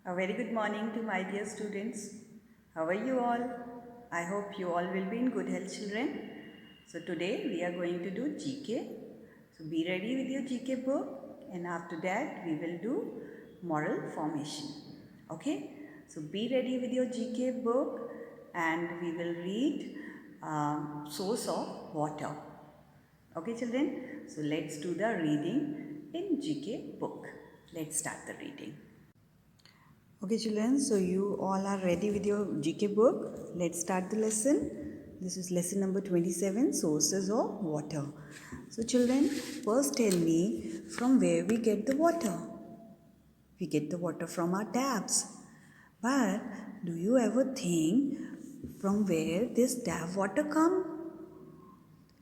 A very good morning to my dear students. How are you all? I hope you all will be in good health, children. So today we are going to do GK. So be ready with your GK book, and after that we will do moral formation. Okay? So be ready with your GK book and we will read source of water. Okay, children? So let's do the reading in GK book. Let's start the reading. Okay, children, so you all are ready with your GK book. Let's start the lesson. This is lesson number 27, Sources of Water. So, children, first tell me from where we get the water. We get the water from our taps. But do you ever think from where this tap water come?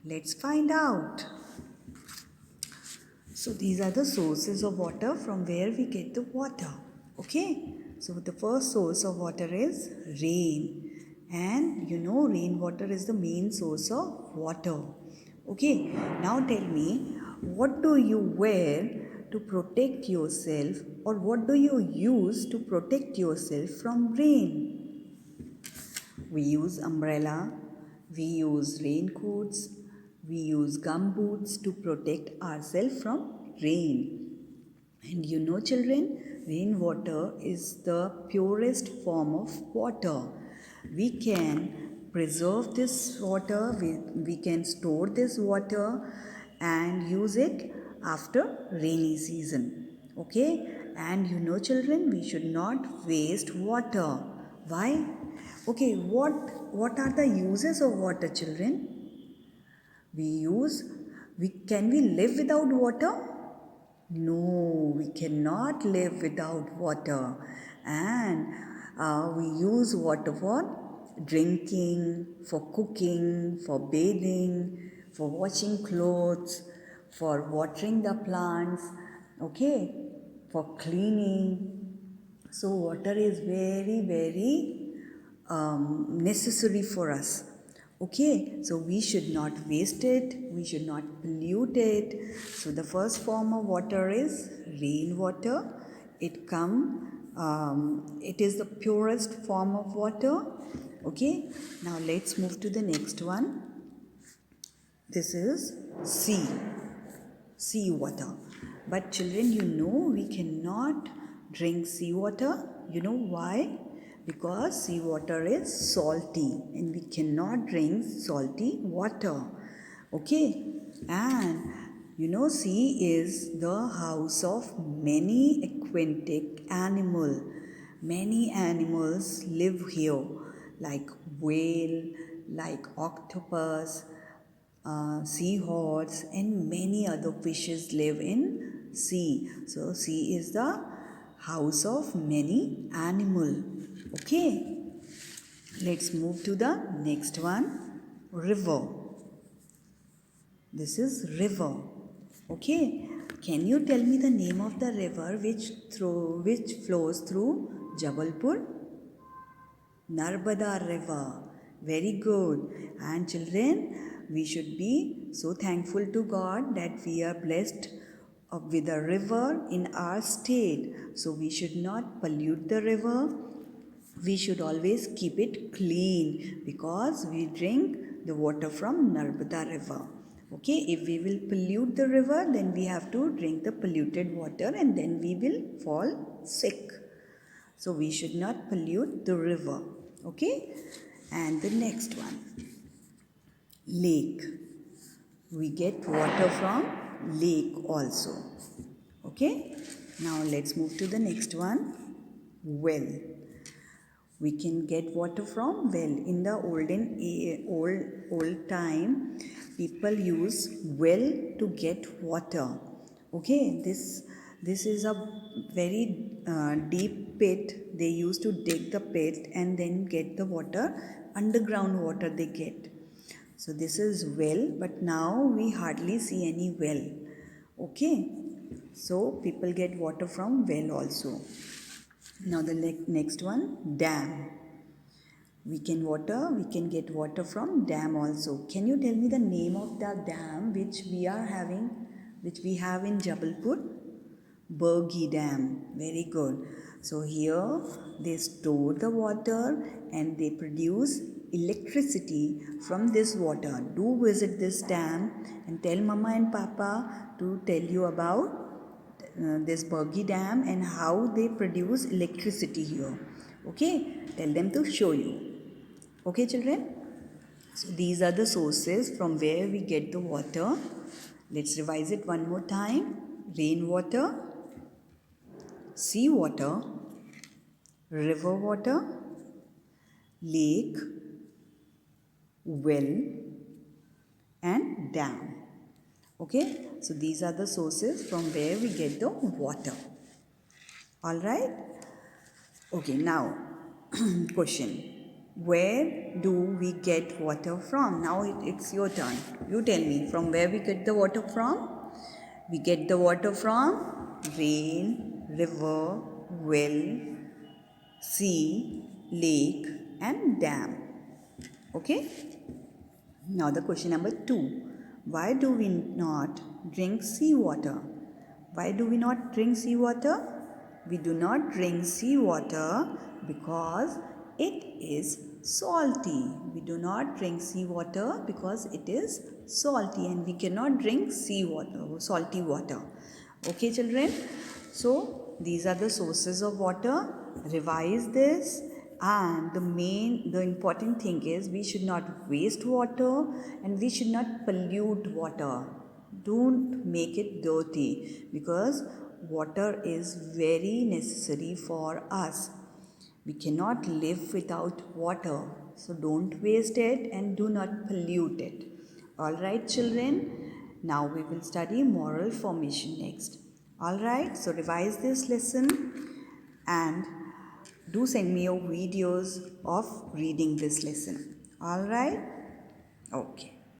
Let's find out. So these are the sources of water from where we get the water. Okay. So the first source of water is rain. And you know rainwater is the main source of water. Okay. Now tell me, what do you wear to protect yourself, or what do you use to protect yourself from rain? We use umbrella, we use raincoats, we use gum boots to protect ourselves from rain. And you know, children, rainwater is the purest form of water. We can preserve this water, we can store this water and use it after rainy season. Okay? And you know, children, we should not waste water. Why? Okay, what are the uses of water, children? We use we can we live without water? No, we cannot live without water. And we use water for drinking, for cooking, for bathing, for washing clothes, for watering the plants, okay, for cleaning. So, water is very necessary for us. Okay, so we should not waste it, we should not pollute it. So the first form of water is rainwater. It is the purest form of water. Okay, now let's move to the next one. This is sea water. But children, you know we cannot drink sea water. You know why? Because sea water is salty and we cannot drink salty water. Okay? And you know, sea is the house of many aquatic animals. Many animals live here, like whale, like octopus, seahorse, and many other fishes live in sea. So sea is the house of many animal. Okay, let's move to the next one. River. This is river. Okay, can you tell me the name of the river which flows through Jabalpur? Narmada River. Very good. And children, we should be so thankful to God that we are blessed with a river in our state. So we should not pollute the river. We should always keep it clean because we drink the water from Narmada River. Okay, if we will pollute the river, then we have to drink the polluted water and then we will fall sick. So we should not pollute the river. Okay? And the next one, lake. We get water from lake also. Okay? Now let's move to the next one, well. We can get water from well. In the old time, people use well to get water. Okay, this is a very deep pit. They used to dig the pit and then get the water, underground water they get. So this is well, but now we hardly see any well. Okay, so people get water from well also. Now the next one, dam. We can get water from dam also. Can you tell me the name of the dam which we have in Jabalpur? Bergy Dam. Very good. So here they store the water and they produce electricity from this water. Do visit this dam and tell Mama and Papa to tell you about this Bergy Dam and how they produce electricity here. Okay, tell them to show you. Okay, children? So these are the sources from where we get the water. Let's revise it one more time. Rainwater, seawater, river water, lake, well, and dam. Okay, so these are the sources from where we get the water. Alright? Okay, now question. Where do we get water from? Now it's your turn. You tell me from where we get the water from? We get the water from rain, river, well, sea, lake, and dam. Okay? Now the question number 2. Why do we not drink seawater? Why do we not drink seawater? We do not drink seawater because it is salty. We do not drink seawater because it is salty and we cannot drink seawater, salty water. Okay, children? So, these are the sources of water. Revise this, and the important thing is we should not waste water and we should not pollute water. Don't make it dirty because water is very necessary for us. We cannot live without water, so don't waste it and do not pollute it. Alright, children, now we will study moral formation next. Alright, so revise this lesson and do send me your videos of reading this lesson. Alright? Okay.